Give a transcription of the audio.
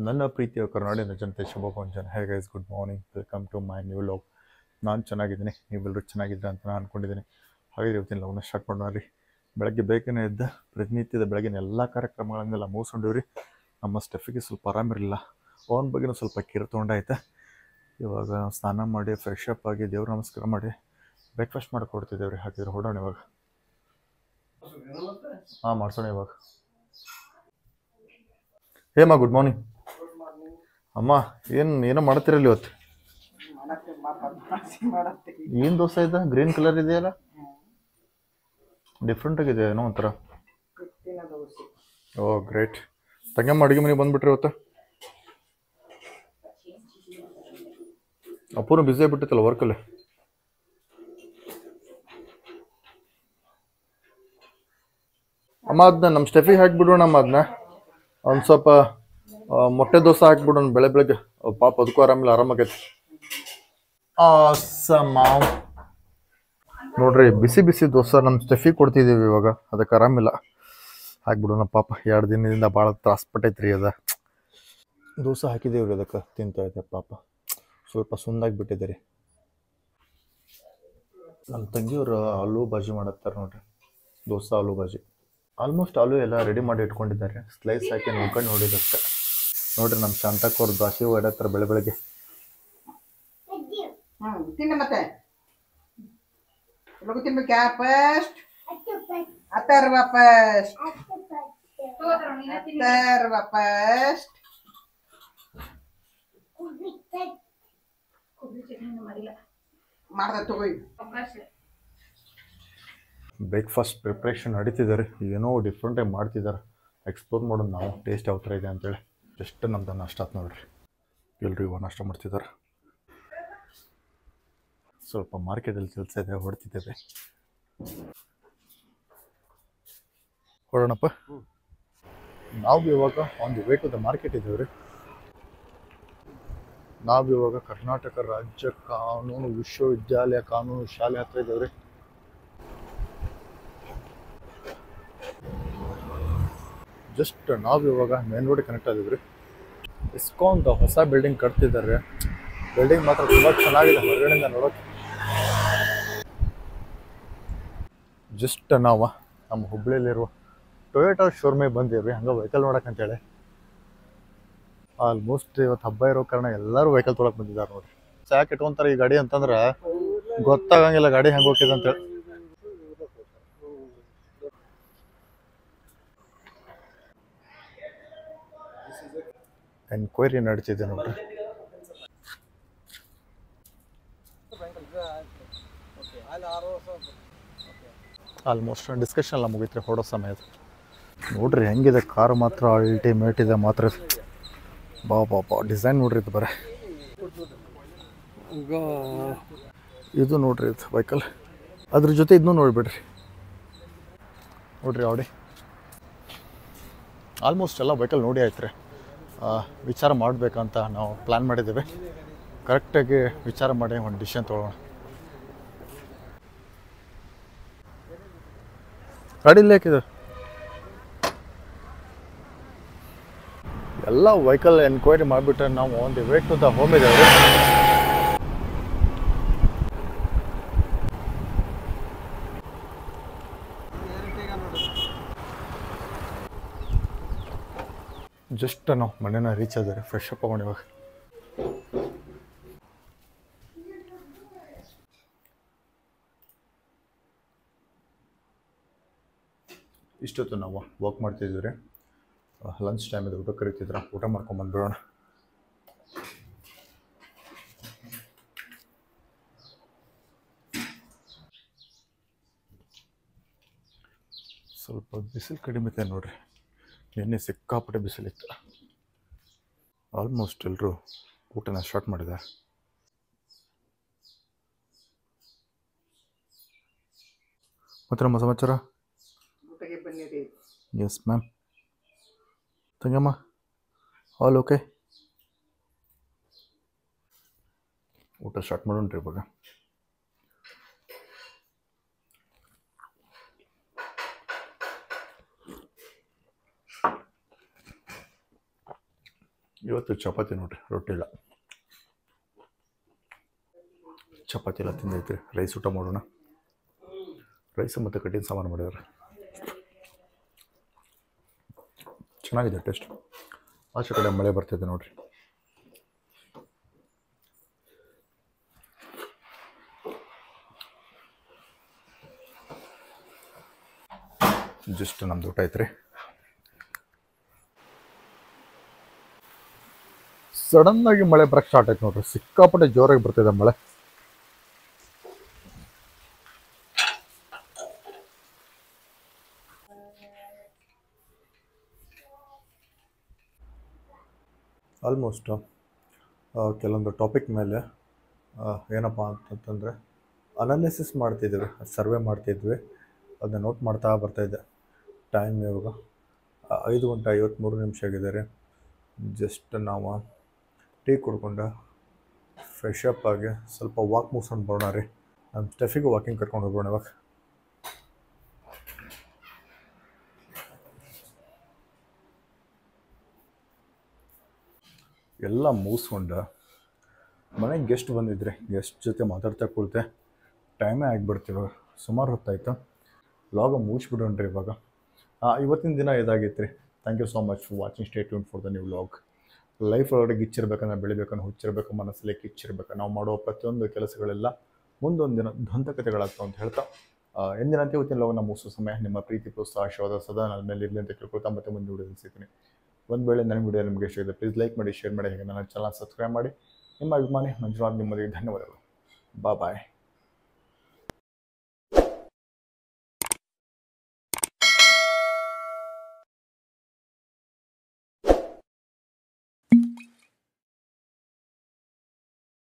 ನನ್ನ ಪ್ರೀತಿಯ ಕರ್ನಾಟಕದ ಜನತೆ ಶುಭ ಮುಂಜಾನೆ. Hey guys, good morning, welcome to my new log. ನಾನು ಚೆನ್ನಾಗಿದ್ದೀನಿ, ನೀವೆಲ್ಲರೂ ಚೆನ್ನಾಗಿದ್ದೀರ ಅಂತ ನಾನು ಅಂದ್ಕೊಂಡಿದ್ದೀನಿ. ಹಾಗೆ ಇವತ್ತಿನ ಲಾಗ್ನ ಸ್ಟಾರ್ಟ್ ಮಾಡೋಣ. ಬೆಳಗ್ಗೆ ಬೇಗನೆ ಎದ್ದ ಪ್ರತಿನಿತ್ಯದ ಬೆಳಗಿನ ಎಲ್ಲ ಕಾರ್ಯಕ್ರಮಗಳನ್ನೆಲ್ಲ ಮುಗಿಸ್ಕೊಂಡಿವ್ರಿ. ನಮ್ಮ ಸ್ಟೆಫಿಗೆ ಸ್ವಲ್ಪ ಆರಾಮಿರಲಿಲ್ಲ, ಅವನ ಬಗ್ಗೆನೂ ಸ್ವಲ್ಪ ಕಿರು ತೊಗೊಂಡಾಯ್ತು. ಇವಾಗ ಸ್ನಾನ ಮಾಡಿ ಫ್ರೆಶ್ ಅಪ್ ಆಗಿ ದೇವ್ರ ನಮಸ್ಕಾರ ಮಾಡಿ ಬ್ರೇಕ್ಫಾಸ್ಟ್ ಮಾಡಿಕೊಡ್ತಿದ್ದೇವ್ರಿ. ಹಾಕಿದ್ರೆ ಹೊಡೋಣ ಇವಾಗ. ಹಾಂ, ಮಾಡ್ಸೋಣ ಇವಾಗ. ಹೇಮ್ಮ, ಗುಡ್ ಮಾರ್ನಿಂಗ್. ಅಮ್ಮ, ಏನೋ ಮಾಡ್ತಿರಲ್ಲ ಇವತ್ತು? ಏನು ದೋಸೆ ಇದೆ? ಗ್ರೀನ್ ಕಲರ್ ಇದೆಯಲ್ಲ, ಡಿಫ್ರೆಂಟ್ ಆಗಿದೆ ಏನೋ ಒಂಥರ. ಓ ಗ್ರೇಟ್. ತಂಗಮ್ಮ ಅಡುಗೆ ಮನೆಗೆ ಬಂದ್ಬಿಟ್ರಿ ಇವತ್ತು? ಅಪ್ಪೂನು ಬ್ಯುಸಿ ಆಗಿಬಿಟ್ಟಿತ್ತಲ್ಲ ವರ್ಕಲ್ಲಿ. ಅಮ್ಮ, ಅದನ್ನ ನಮ್ಮ ಸ್ಟೆಫಿಗೆ ಹಾಕಿಬಿಡೋಣ. ಅಮ್ಮ, ಅದನ್ನ ಒಂದು ಸ್ವಲ್ಪ ಮೊಟ್ಟೆ ದೋಸೆ ಹಾಕ್ಬಿಡೋಣ ಬೆಳಗ್ಗೆ. ಪಾಪ ಅದಕ್ಕೂ ಆರಾಮಿಲ್ಲ, ಆರಾಮಾಗೈತಿ. ನೋಡ್ರಿ, ಬಿಸಿ ಬಿಸಿ ದೋಸೆ ನಮ್ಮ ಸ್ಟೆಫಿಗೆ ಕೊಡ್ತಿದ್ದೀವಿ ಇವಾಗ. ಅದಕ್ಕೆ ಆರಾಮಿಲ್ಲ, ಹಾಕ್ಬಿಡೋಣ. ಪಾಪ 2 ದಿನದಿಂದ ಭಾಳ ತ್ರಾಸಪಟ್ಟೈತ್ರಿ ಅದ. ದೋಸೆ ಹಾಕಿದೇವ್ರಿ, ಅದಕ್ಕೆ ತಿಂತಾ ಇದೆ ಪಾಪ. ಸ್ವಲ್ಪ ಸುಂದಾಗಿಬಿಟ್ಟಿದೆ ರೀ. ನಮ್ಮ ತಂಗಿಯವರು ಆಲೂ ಬಾಜಿ ಮಾಡತ್ತಾರೆ ನೋಡ್ರಿ, ದೋಸೆ ಆಲೂ ಬಾಜಿ. ಆಲ್ಮೋಸ್ಟ್ ಆಲೂ ಎಲ್ಲ ರೆಡಿ ಮಾಡಿ ಇಟ್ಕೊಂಡಿದ್ದಾರೆ. ಸ್ಲೈಸ್ ಹಾಕಿ ನೋಡ್ಕೊಂಡು ನೋಡಿದಷ್ಟೆ. ನೋಡ್ರಿ, ನಮ್ಮ ಶಾಂತಕ್ಕವ್ರು ದಾಸಿ ಹೊಡತ್ತಾರೆ ಬೆಳಗ್ಗೆ. ಮತ್ತೆ ಫಸ್ಟ್ ಅಥರ್ವ ಫಸ್ಟ್ ಮಾಡ್ದ ತಗೋ. ಬ್ರೇಕ್ಫಾಸ್ಟ್ ಪ್ರಿಪ್ರೇಷನ್ ನಡೀತಿದ್ದಾರೆ. ಏನೋ ಡಿಫ್ರೆಂಟಾಗಿ ಮಾಡ್ತಿದ್ದಾರೆ. ಎಕ್ಸ್ಪ್ಲೋರ್ ಮಾಡೋದು ನಾವು, ಟೇಸ್ಟ್ ಯಾವ ಥರ ಇದೆ ಅಂತೇಳಿ. ಜಸ್ಟ್ ನಮ್ದು ನಾಷ್ಟ ಆಯ್ತು ನೋಡ್ರಿ. ಎಲ್ಲರೂ ಇವಾಗ ನಾಷ್ಟ ಮಾಡ್ತಿದ್ದಾರೆ. ಸ್ವಲ್ಪ ಮಾರ್ಕೆಟಲ್ಲಿ ಕೆಲಸ ಇದೆ, ಹೊಡ್ತಿದ್ದೇವೆ. ಹೊಡೋಣಪ್ಪ. ನಾವು ಇವಾಗ ಒಂದು ವೇ ಟು ದ ಮಾರ್ಕೆಟ್ ಇದ್ದೇವೆ ರೀ. ನಾವು ಇವಾಗ ಕರ್ನಾಟಕ ರಾಜ್ಯ ಕಾನೂನು ವಿಶ್ವವಿದ್ಯಾಲಯ ಕಾನೂನು ಶಾಲೆ ಹತ್ರ ಇದ್ದೇವೆ ರೀ. ಜಸ್ಟ್ ನಾವು ಇವಾಗ ಮೇನ್ ರೋಡ್ ಕನೆಕ್ಟ್ ಆಗಿದ್ವಿ. ಇಸ್ಕಾನ್ ಹೊಸ ಬಿಲ್ಡಿಂಗ್ ಕಟ್ತಿದ್ದಾರೆ. ಬಿಲ್ಡಿಂಗ್ ಮಾತ್ರ ತುಂಬ ಚೆನ್ನಾಗಿದೆ ಹೊರಗಡೆಯಿಂದ ನೋಡೋಕೆ. ಜಸ್ಟ್ ನಾವು ನಮ್ಮ ಹುಬ್ಬಳ್ಳಿಯಲ್ಲಿರುವ ಟೊಯೋಟಾ ಶೋರೂಮಿಗೆ ಬಂದೀವಿ, ಹಂಗೆ ವೆಹಿಕಲ್ ನೋಡೋಕೆ ಅಂತೇಳಿ. ಆಲ್ಮೋಸ್ಟ್ ಇವತ್ತು ಹಬ್ಬ ಇರೋ ಕಾರಣ ಎಲ್ಲರೂ ವೆಹಿಕಲ್ ತೊಳಕ್ಕೆ ಬಂದಿದ್ದಾರೆ ನೋಡಿರಿ. ಯಾಕೆ ಇಟ್ಕೊಂತಾರೆ ಈ ಗಾಡಿ ಅಂತಂದ್ರೆ ಗೊತ್ತಾಗಂಗಿಲ್ಲ ಗಾಡಿ ಹೆಂಗೆ ಹೋಗ್ತಿದೆ ಅಂತೇಳಿ. ಎನ್ಕ್ವೈರಿ ನಡೀತಿದೆ ನೋಡ್ರಿ. ಆಲ್ಮೋಸ್ಟ್ ಡಿಸ್ಕಷನ್ ಎಲ್ಲ ಮುಗೀತ್ರಿ ಹೊಡೋ ಸಮಯದ. ನೋಡ್ರಿ ಹೆಂಗಿದೆ ಕಾರು, ಮಾತ್ರ ಅಲ್ಟಿಮೇಟ್ ಇದೆ ಮಾತ್ರ. ಬಾ ಡಿಸೈನ್ ನೋಡ್ರಿ, ಇದು ಬರೀ ಇದು ನೋಡ್ರಿ, ಇದು ವೆಹಿಕಲ್. ಅದ್ರ ಜೊತೆ ಇದನ್ನೂ ನೋಡಿಬಿಡ್ರಿ. ನೋಡ್ರಿ ಆಡಿ. ಆಲ್ಮೋಸ್ಟ್ ಎಲ್ಲ ವೆಹಿಕಲ್ ನೋಡಿ ಆಯ್ತು ರೀ. ವಿಚಾರ ಮಾಡಬೇಕಂತ ನಾವು ಪ್ಲ್ಯಾನ್ ಮಾಡಿದ್ದೇವೆ. ಕರೆಕ್ಟಾಗಿ ವಿಚಾರ ಮಾಡಿ ಒಂದು ಡಿಸಿಷನ್ ತೊಗೊಳ್ಳೋಣ. ಗಾಡಿ ಇಲ್ಲಿ ಹಾಕಿದೆ. ಎಲ್ಲ ವೆಹಿಕಲ್ ಎನ್ಕ್ವೈರಿ ಮಾಡಿಬಿಟ್ರೆ ನಾವು ಒಂದು ವೇ ಟು ದ ಹೋಮ್ ಇದ್ದೇವೆ. ಜಸ್ಟ್ ನಾವು ಮನೆನ ರೀಚ್ ಆದ್ರೆ ಫ್ರೆಶ್ ಅಪ್ ಆಗೋಣ ಇವಾಗ. ಇಷ್ಟೊತ್ತು ನಾವು ವಾಕ್ ಮಾಡ್ತಿದ್ದೀವಿ. ಲಂಚ್ ಟೈಮ್ ಇದೆ, ಊಟ ಕರೀತಿದ್ರ, ಊಟ ಮಾಡ್ಕೊಂಬಂದ್ಬಿಡೋಣ. ಸ್ವಲ್ಪ ಬಿಸಿಲು ಕಡಿಮೆ ಇದೆ ನೋಡ್ರಿ. ನಿನ್ನೆ ಸಿಕ್ಕಾಪಟ್ಟೆ ಬಿಸಿಲಿತ್ತು. ಆಲ್ಮೋಸ್ಟ್ ಎಲ್ಲರೂ ಊಟನ ಸ್ಟಾರ್ಟ್ ಮಾಡಿದ್ದಾರೆ. ಮತ್ತೆ ನಮ್ಮ ಸಮಾಚಾರ? Yes ma'am. Thangamma, all okay? ಊಟ ಸ್ಟಾರ್ಟ್ ಮಾಡೋಣ್ರಿ ಇವಾಗ. ಇವತ್ತು ಚಪಾತಿ ನೋಡ್ರಿ, ರೊಟ್ಟಿ ಇಲ್ಲ. ಚಪಾತಿ ಎಲ್ಲ ತಿಂದೈತ್ರಿ. ರೈಸ್ ಊಟ ಮಾಡೋಣ. ರೈಸ್ ಮತ್ತು ಕಟ್ಟಿನ ಸಾಂಬಾರು ಮಾಡಿದ್ದಾರೆ. ಚೆನ್ನಾಗಿದೆ ಟೇಸ್ಟ್. ಆಚೆ ಕಡೆ ಮಳೆ ಬರ್ತಿದೆ ನೋಡ್ರಿ. ಜಸ್ಟ್ ನಮ್ದು ಊಟ ಐತ್ರಿ. ಸಡನ್ನಾಗಿ ಮಳೆ ಬರಕ್ಕೆ ಸ್ಟಾರ್ಟ್ ಆಯ್ತು ನೋಡ್ರಿ. ಸಿಕ್ಕಾಪಟ್ಟೆ ಜೋರಾಗಿ ಬರ್ತಿದೆ ಮಳೆ. ಆಲ್ಮೋಸ್ಟ್ ಕೆಲವೊಂದು ಟಾಪಿಕ್ ಮೇಲೆ ಏನಪ್ಪ ಅಂತಂತಂದರೆ ಅನಾಲಿಸಿಸ್ ಮಾಡ್ತಿದ್ವಿ, ಸರ್ವೆ ಮಾಡ್ತಿದ್ವಿ. ಅದನ್ನ ನೋಟ್ ಮಾಡ್ತಾ ಬರ್ತಾಯಿದ್ದೆ. ಟೈಮ್ ಇವಾಗ 5:53 ಆಗಿದೆ ರೀ. ಜಸ್ಟ್ ನಾವು ಟೀ ಕುಡ್ಕೊಂಡು ಫ್ರೆಶ್ ಅಪ್ ಆಗಿ ಸ್ವಲ್ಪ ವಾಕ್ ಮುಗಿಸ್ಕೊಂಡು ಬರೋಣ ರೀ. ನಮ್ಮ ಸ್ಟೆಫಿಗೂ ವಾಕಿಂಗ್ ಕರ್ಕೊಂಡು ಹೋಗೋಣ ಇವಾಗ. ಎಲ್ಲ ಮುಗಿಸ್ಕೊಂಡು ಮನೆಗೆ ಗೆಸ್ಟ್ ಬಂದಿದ್ರಿ. ಗೆಸ್ಟ್ ಜೊತೆ ಮಾತಾಡ್ತಾ ಕೂಳ್ತೆ ಟೈಮೇ ಆಗಿಬಿಡ್ತೀವಿ. ಸುಮಾರು ಹೊತ್ತಾಯ್ತು. ವ್ಲಾಗ ಮುಗಿಸ್ಬಿಡೋಣ್ರಿ ಇವಾಗ. ಇವತ್ತಿನ ದಿನ ಇದಾಗಿತ್ತು ರೀ. Thank you so much for watching. Stay tune for the new vlog. Life ಒಳಗಡೆ ಗಿಚ್ಚಿರ್ಬೇಕಂದ್ರೆ ಬೆಳಿಬೇಕಂದ್ರೆ ಹುಚ್ಚಿರ್ಬೇಕು, ಮನಸ್ಸಲ್ಲಿ ಕಿಚ್ಚಿರ್ಬೇಕು. ನಾವು ಮಾಡೋ ಪ್ರತಿಯೊಂದು ಕೆಲಸಗಳೆಲ್ಲ ಮುಂದೊಂದು ದಿನ ದಂತಕಥೆಗಳಾಗ್ತಾವೆ ಅಂತ ಹೇಳ್ತಾ ಎಂದಿನಂತೆ ಇವತ್ತಿನ ವ್ಲಾಗ್ನ ಮುಗಿಸೋ ಸಮಯ. ನಿಮ್ಮ ಪ್ರೀತಿ ಪ್ರೋತ್ಸಾಹ ಆಶೀರ್ವಾದ ಸದಾ ನನ್ನ ಮೇಲೆ ಇರಲಿ ಅಂತ ಕೇಳ್ಕೊಳ್ತಾ ಮತ್ತೆ ಮುಂದೆ ವಿಡಿಯೋ ಸಿಗ್ತೀನಿ. ಒಂದು ವೇಳೆ ನನ್ನ ವಿಡಿಯೋ ನಿಮಗೆ ಇಷ್ಟ ಇದೆ ಪ್ಲೀಸ್ ಲೈಕ್ ಮಾಡಿ, ಶೇರ್ ಮಾಡಿ, ಹಾಗೆ ನನ್ನ ಚಾನಲ್ ಸಬ್ಸ್ಕ್ರೈಬ್ ಮಾಡಿ. ನಿಮ್ಮ ಅಭಿಮಾನಿ ಮಂಜುನಾಥ್. ನಿಮ್ಮೊಂದಿಗೆ ಧನ್ಯವಾದಗಳು. ಬಾಯ್.